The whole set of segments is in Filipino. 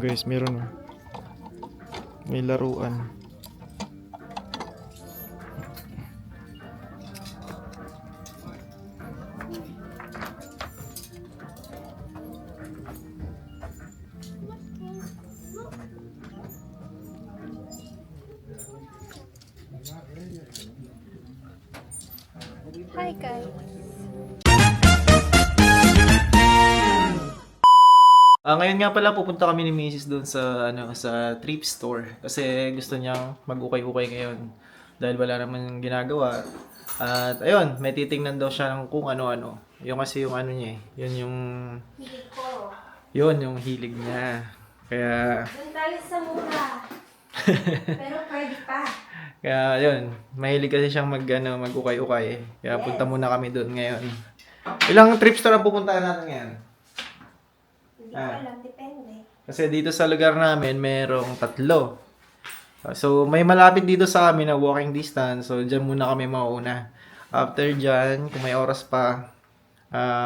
Guys, meron may laruan. Hi guys. Ngayon nga pala pupunta kami ni Mrs. doon sa sa thrift store kasi gusto niyang mag-ukay-ukay ngayon dahil wala naman ginagawa. At ayun, may titingnan daw siya ng kung ano-ano. Yung kasi yung ano niya, yun yung Hilig ko. yun yung hilig niya. Kaya Doon tayo sa mura. Pero pwede pa. kaya yun, mahilig kasi siyang mag-ukay-ukay. Kaya punta muna kami doon ngayon. Ilang thrift store ang pupuntahan natin ngayon? Hindi ko alam, depende. Kasi dito sa lugar namin, merong 3. So, may malapit dito sa amin na walking distance. So, dyan muna kami mauna. After dyan, kung may oras pa,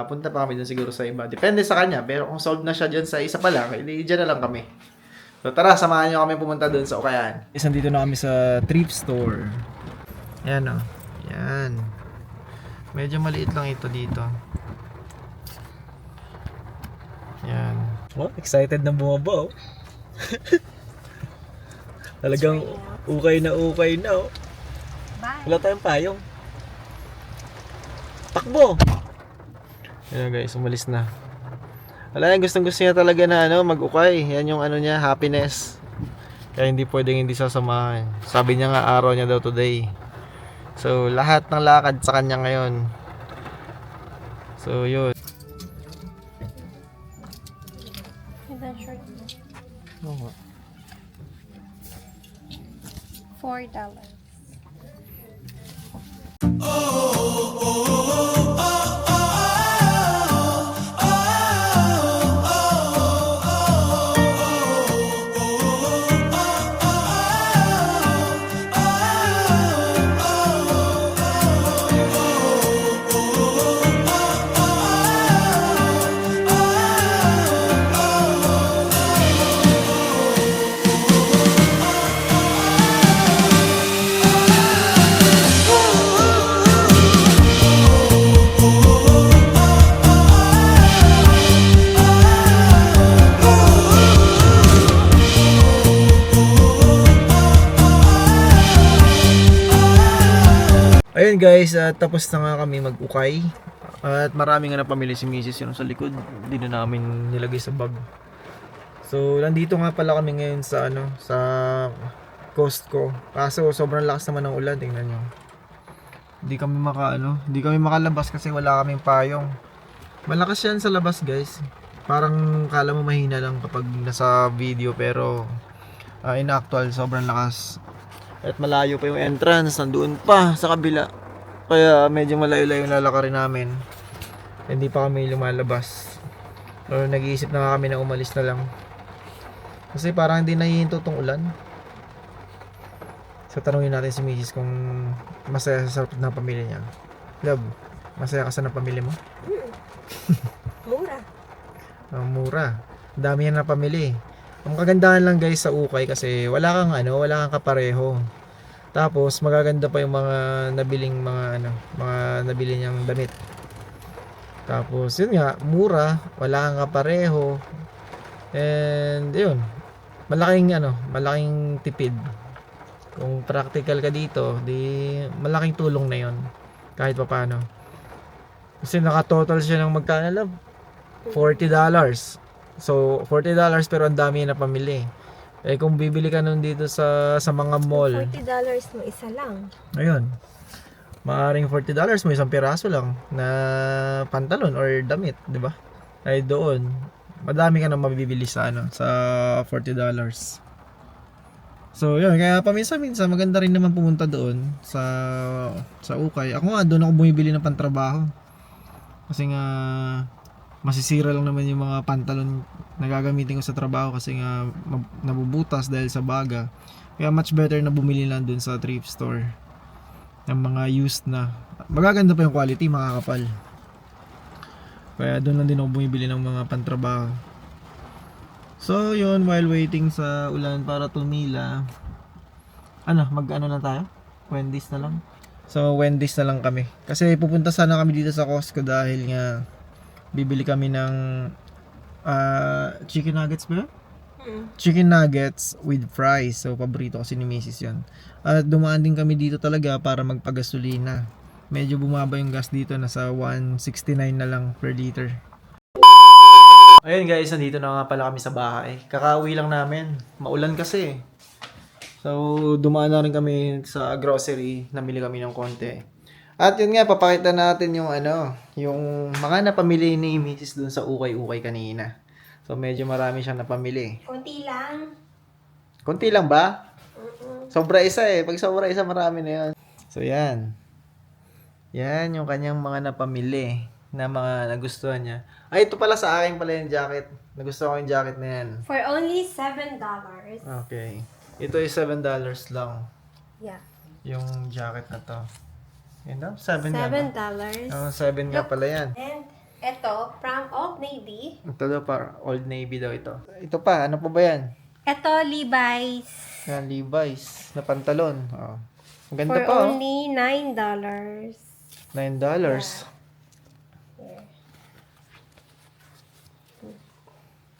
punta pa kami dun siguro sa iba. Depende sa kanya. Pero kung solve na siya dyan sa isa pa lang, edi dyan na lang kami. So, tara, samahan nyo kami pumunta dun sa Ukayan. Isang dito na kami sa thrift store. Yan o. Yan. Medyo maliit lang ito dito. Yan. Oh, excited na bumaba oh. Talagang ukay na oh. Bye. Wala tayong payong. Takbo! Yan guys, umalis na. Wala yan, gustong-gusto niya talaga na mag-ukay. Yan yung niya, happiness. Kaya hindi pwedeng hindi sasamahan. Sabi niya nga araw niya daw today. So, lahat ng lakad sa kanya ngayon. So, yun. Ito short mo. Oo. $4. Ayun guys, tapos na nga kami mag-ukay. At marami nga na pamili si Mrs. yun sa likod. Hindi na namin nilagay sa bag. So, nandito nga pala kami ngayon sa sa Costco. Kaso sobrang lakas naman ng ulan, tingnan nyo. Hindi kami hindi kami makalabas kasi wala kaming payong. Malakas yan sa labas guys. Parang kala mo mahina lang kapag nasa video pero in actual sobrang lakas. At malayo pa yung entrance, nandoon pa sa kabila. Kaya medyo malayo-layo yung lalakarin namin. Hindi pa kami lumalabas. Pero nag-iisip na kami na umalis na lang. Kasi parang hindi nahihinto tong ulan. So tanungin natin si Mrs. kung masaya sa sarap ng pamilya niya. Love, masaya ka sa pamilya mo? Mura. Mura. Dami yan na pamili. Ang kagandahan lang guys sa ukay kasi wala kang kapareho. Tapos magaganda pa yung mga nabiling mga nabili niyang damit. Tapos yun nga, mura, wala kang kapareho. And yun, malaking tipid. Kung practical ka dito, di malaking tulong na yun kahit papaano. Kasi naka-total siya ng magkano lang? $40. So, $40 pero ang dami na pamili. Eh kung bibili ka nun dito sa mga mall, $40 mo isa lang. ayun. Maaring $40 mo isang piraso lang na pantalon or damit, 'di ba? Ay doon, madami ka nang mabibili sa sa $40. So, yun, kaya paminsan-minsan maganda rin naman pumunta doon sa ukay. Ako nga doon ako bumibili ng pantrabaho. Kasi nga masisira lang naman yung mga pantalon na gagamitin ko sa trabaho kasi nga nabubutas dahil sa baga. Kaya much better na bumili lang dun sa thrift store ng mga used na. Magaganda pa yung quality, makakapal. Kaya doon lang din ako bumibili ng mga pantrabaho. So yun, while waiting sa ulan para tumila, mag-ano na tayo? Wendy's na lang. So Wendy's na lang kami. Kasi pupunta sana kami dito sa Costco dahil nga bibili kami ng chicken nuggets ba? Chicken nuggets with fries. So paborito kasi ni Mrs. yun. At dumaan din kami dito talaga para magpagasolina. Medyo bumaba yung gas dito, nasa 169 na lang per liter. Ayun guys, nandito na nga pala kami sa bahay. Kakauwi lang namin. Maulan kasi. So, dumaan na rin kami sa grocery. Namili kami ng konti. At yun nga, papakita natin yung yung mga napamili ni Mrs. dun sa ukay-ukay kanina. So, medyo marami siyang napamili. Konti lang. Konti lang ba? Sobra isa eh. Pag sobra isa, marami na yun. So, yan. Yan yung kanyang mga napamili na mga nagustuhan niya. Ay, ito pala sa akin pala yung jacket. Nagustuhan ko yung jacket na yan. For only $7. Okay. Ito ay $7 lang. Yeah. Yung jacket na to. Yun na? 7 nga. $7. Oh, 7 nga pala yan. And ito, from Old Navy. Ito daw para Old Navy daw ito. Ito pa, ano pa ba yan? Ito, Levi's. Yan, Levi's na pantalon. Oh. Ang ganda For pa, oh. only $9. $9.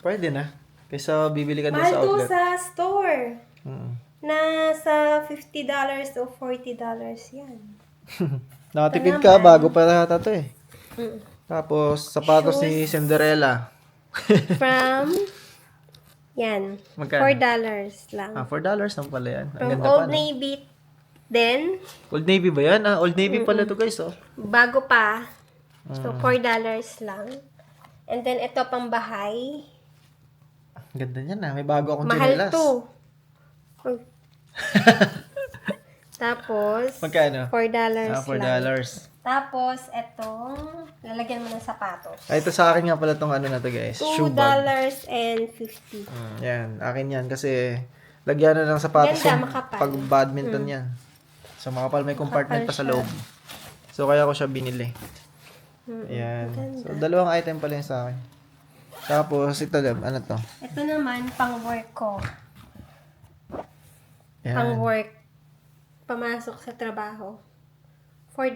Pwede na. Kaysa bibili ka doon sa Mahal to outlet. sa store. Mm. Nasa $50 o $40 yan. Nakatipid Ito ka, naman. bago pa yata to eh. Mm. Tapos, sapatos ni Cinderella. From, yan, Magkano? $4 lang. $4 lang pala yan. Ang From ganda Old pa, no? Navy, then, Old Navy ba yan? Old Navy pala to guys, oh. bago pa. So, $4 lang. And then, ito pang bahay. Ang ganda niyan, ah. May bago akong Mahal chinelas. to. Tapos, Magkano? $4 $4. lang. Tapos, etong, lalagyan mo ng sapatos. Ay, ito sa akin nga pala tong na to guys. Shoe bag. $2.50. Yan, akin yan. Kasi, lagyan na ng sapatos Ganda, yung makapal. pag badminton yan. So, makapal may compartment pa sa loob. So, kaya ko siya binili. Ayan. So, dalawang item pala yung sa akin. Tapos, ito ano to? Ito naman, pang work ko. Yan. Pang work. Pamasok sa trabaho. $4.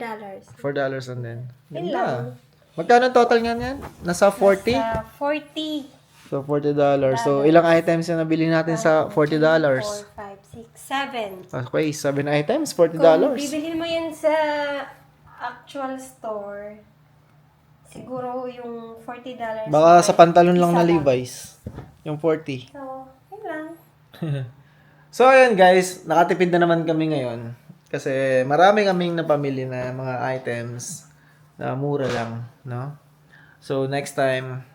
$4 and then. Yun Ganda. lang. Magkano total nga yan? Nasa 40? Sa 40. So, $40. So, ilang items yung nabili natin sa $40? 4, 5, 6, 7. Okay, 7 items, $40. Kung bibilhin mo yan sa actual store, siguro yung $40. Baka sa pantalon lang na Isa Levi's. Yung 40. So, yun lang. So, ayun guys, nakatipid na naman kami ngayon. Kasi marami kaming napamili na mga items na mura lang, no? So, next time,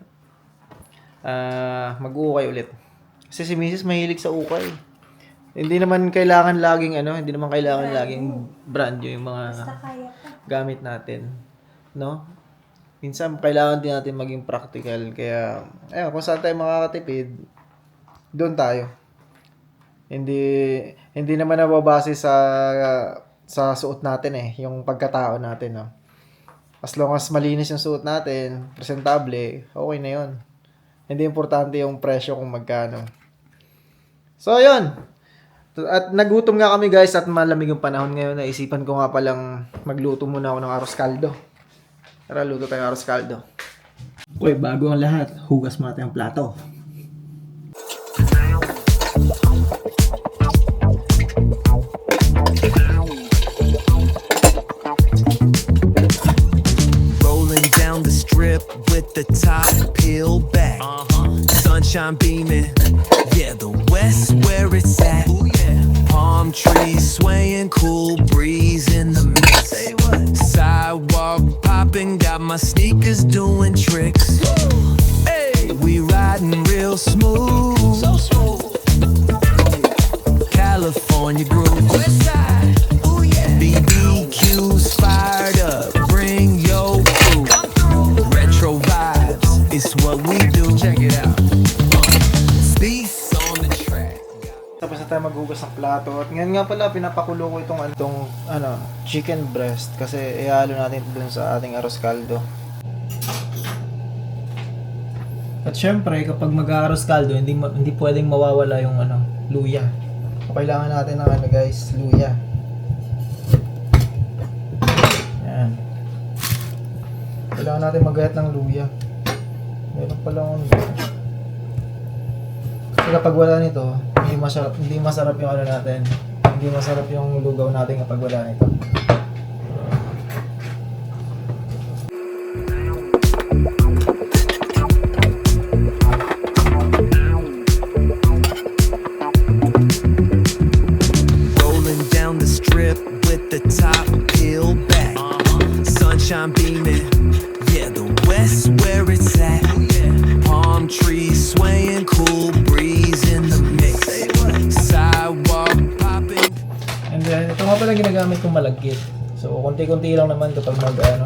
mag-uukay ulit. Kasi si Mrs. mahilig sa ukay. Hindi naman kailangan laging brand new yung mga Basta kaya pa. gamit natin, no? Minsan kailangan din natin maging practical, kaya kung saan tayo makakatipid, doon tayo. Hindi naman nababase sa suot natin yung pagkatao natin, no? As long as malinis yung suot natin, presentable, okay na 'yon. Hindi importante yung presyo kung magkano. So, ayun. At nagutom nga kami guys at malamig yung panahon ngayon. Naisipan ko nga palang magluto muna ako ng arroz caldo. Tara, luto tayo ng arroz caldo. Okay, bago ang lahat, hugas muna tayong plato. Rolling down the strip with the top peeled back. Sunshine beaming, yeah, the west where it's at. Palm trees swaying, cool breeze in the mix. Sidewalk popping, got my sneakers doing tricks. Hey, we riding real smooth. So smooth. California groove. West side, ooh yeah. BBQ's fired up, bring your crew. Retro vibes, it's what we do. Check it out. Beats on the track. Tapos na tayo maghugas ng plato. At ngayon nga pala, pinapakulo ko itong chicken breast. Kasi ihalo natin dun sa ating arroz caldo. At syempre, kapag mag-aaros kaldo, hindi pwedeng mawawala yung luya. So, kailangan natin ng guys, luya. Yan. Kailangan natin magayat ng luya. Meron pala akong kasi kapag wala nito, hindi masarap yung natin. Hindi masarap yung lugaw natin kapag wala nito. Rolling down the strip with the top peeled back. Sunshine beaming, yeah, the west where it's at. Palm trees swaying, cool breeze in the mix. Sidewalk popping. And then, ito nga pala ginagamit kong malagkit. So, konti-konti lang naman kapag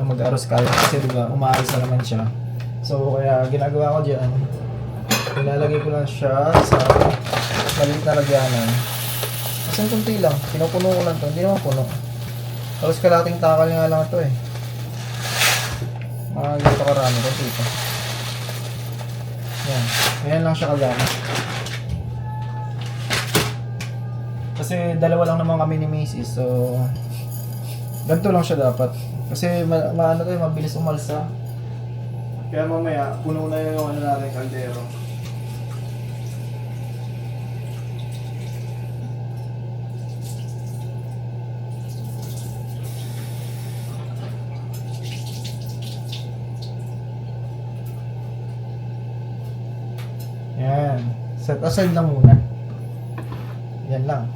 mag-aros kaldo kasi diba, umaalis na naman siya. So, kaya ginagawa ko dyan, nilalagay ko lang siya sa maliit na lagyanan. Kasi konti lang, pinupuno ko lang to, hindi naman puno. Tapos kalating takal nga lang ito eh. Mga ganito karami, konti ito. Yan, ganyan lang siya kagamit. Kasi dalawa lang naman kami ni Macy's, so ganito lang siya dapat. Kasi maano to, mabilis umalsa. Kaya mamaya, puno na yung natin kaldero. Yan. Set aside lang muna. Yan lang.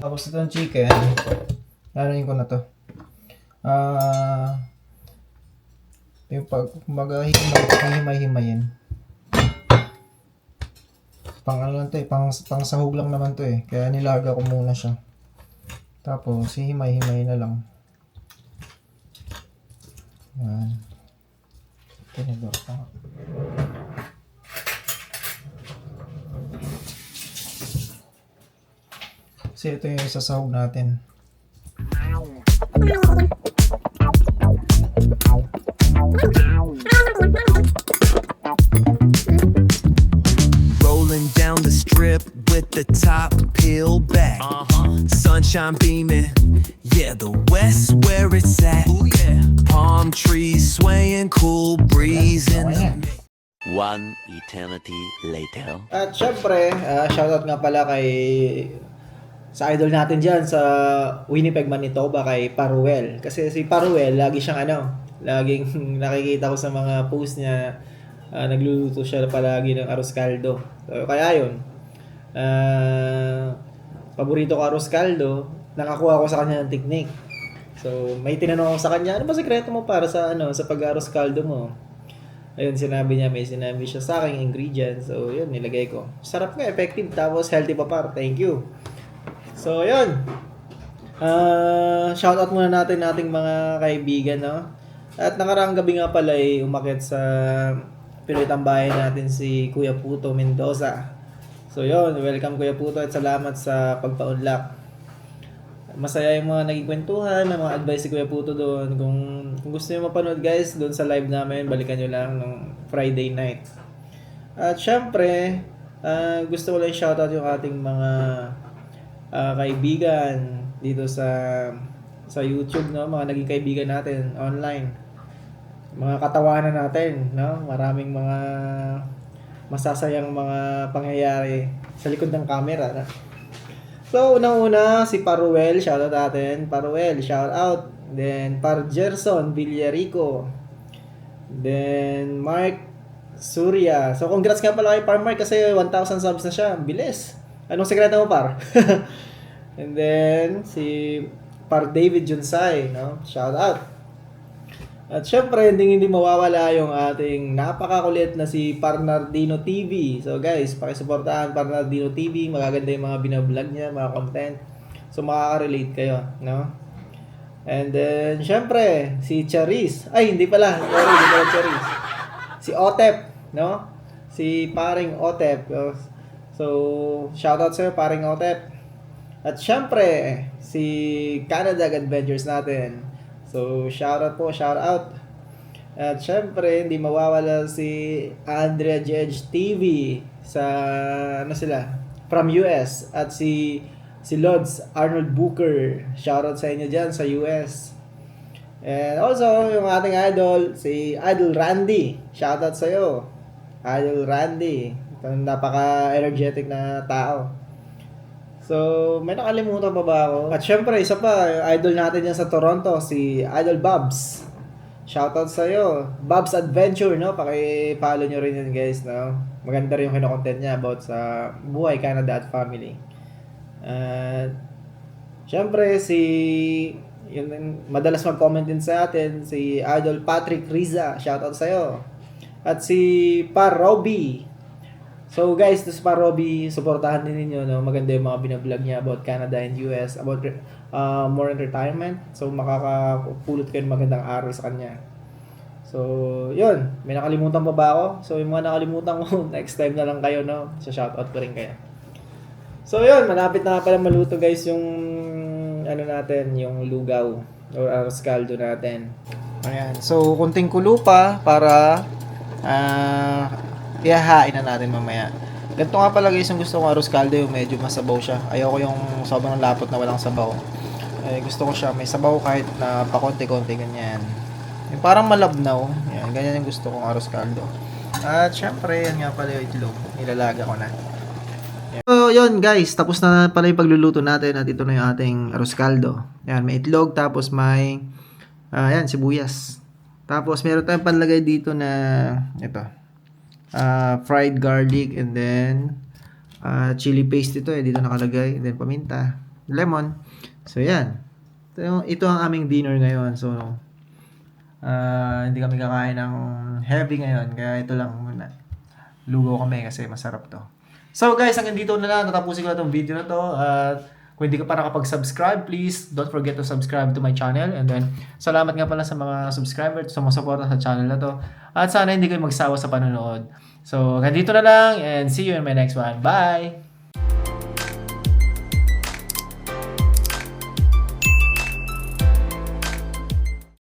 Tapos itong chicken, lalayin ko na to. Yung himay-himayin. Pang ano lang to eh, pang sahog lang naman to eh. Kaya nilaga ko muna siya. Tapos hihimay-himay na lang. Yan. Tinidor pa. Kasi ito yung isasahog natin. Rolling down the strip with the top peeled back. Sunshine beaming, yeah, the west where it's at. Palm trees swaying, cool breeze in the mix. One eternity later. At syempre, shoutout nga pala sa idol natin dyan sa Winnipeg, Manitoba, kay Paruel. Kasi si Paruel, lagi siyang laging nakikita ko sa mga post niya, nagluluto siya palagi ng arroz caldo. So, kaya yun, paborito ko arroz caldo, nakakuha ko sa kanya ng technique. So, may tinanong ako sa kanya, ano ba sekreto mo para sa pag-arroz caldo mo? Ayun, may sinabi siya sa akin ingredients. So, yun, nilagay ko. Sarap nga, effective, tapos healthy pa par. Thank you. So, yun. Shoutout muna natin ating mga kaibigan, no? At nakaraang gabi nga pala ay umakyat sa Pinoy Tambayan natin si Kuya Puto Mendoza. So, yun. Welcome, Kuya Puto, at salamat sa pagpa-unlock. Masaya yung mga naging kwentuhan, may mga advice si Kuya Puto doon. Kung gusto nyo mapanood guys, doon sa live namin, balikan nyo lang nung Friday night. At syempre, gusto ko lang shoutout yung ating mga kaibigan dito sa YouTube, no? Mga naging kaibigan natin online. Mga katawanan natin, no? Maraming mga masasayang mga pangyayari sa likod ng camera, no? So, unang-una, si Paruel, shoutout natin. Paruel, shoutout. Then, Gerson Villarico. Then, Mark Surya. So, congrats nga pala kay Mark kasi 1,000 subs na siya. Bilis. Anong sekreto mo, Par? And then, si David Junsay, no? Shoutout. At syempre, hindi mawawala yung ating napakakulit na si Parnardino TV. So guys, pakisuportahan Parnardino TV. Magaganda yung mga binablog niya, mga content. So makaka-relate kayo, no? And then, syempre, si Charis. Ay, hindi pala. Sorry, hindi pala Charis. Si Otep, no? Si Paring Otep. So, shoutout sa'yo, Paring Otep. At syempre, si Canada Adventures natin. So, shoutout po, shoutout. At syempre, hindi mawawala si Andrea Jedge TV sa ano sila, from US, at si Lods Arnold Booker. Shoutout sa inyo diyan sa US. And also, yung ating idol, si Idol Randy. Shoutout sa iyo, Idol Randy. Itong napaka-energetic na tao. So, may nakalimutan pa ba ako? At syempre, isa pa, yung idol natin yan sa Toronto, si Idol Babs. Shoutout sa iyo, Babs Adventure, no? Paki-follow nyo rin yun, guys, no? Maganda rin yung kino-content niya about sa buhay, Canada at family. At syempre, yun, madalas mag-comment din sa atin, si Idol Patrick Riza. Shoutout sa iyo. At si Par Robbie. So guys, this Par Robbie, supportahan din ninyo, no? Maganda yung mga binablog niya about Canada and US, about more in retirement. So makakapulot kayo ng magandang aral sa kanya. So, yun. May nakalimutan pa ba ako? So, yung mga nakalimutan ko, next time na lang kayo, no? So, shoutout ko rin kayo. So, yun. Malapit na pala maluto, guys, yung ano natin, yung lugaw or arroz caldo natin. Ayan. So, kunting kulo pa para ihahain na natin mamaya. Ganito nga pala guys, yung gusto kong arroz caldo, yung medyo masabaw siya. Ayoko yung sobrang lapot na walang sabaw. Gusto ko siya may sabaw kahit na pakonti-konti ganyan. Yung parang malabnaw. Yan, ganyan yung gusto kong arroz caldo. At syempre, yan nga pala yung itlog. Ilalaga ko na. Yan. So, yun guys, tapos na pala yung pagluluto natin at ito na yung ating arroz caldo. Yan, may itlog tapos may yan, sibuyas. Tapos meron tayong panlagay dito na ito. Fried garlic and then chili paste ito dito nakalagay, and then paminta, lemon. So yan, ito ang aming dinner ngayon. So hindi kami kakain ng heavy ngayon, kaya ito lang muna, lugaw kami kasi masarap to. So guys, hanggang dito na lang, tatapusin ko na itong video na to. At kung hindi ka pa nakapag-subscribe, please don't forget to subscribe to my channel. And then, salamat nga pala sa mga subscribers, sa mga supporter sa channel na to. At sana hindi kayo magsawa sa panonood. So, hanggang dito na lang and see you in my next one. Bye!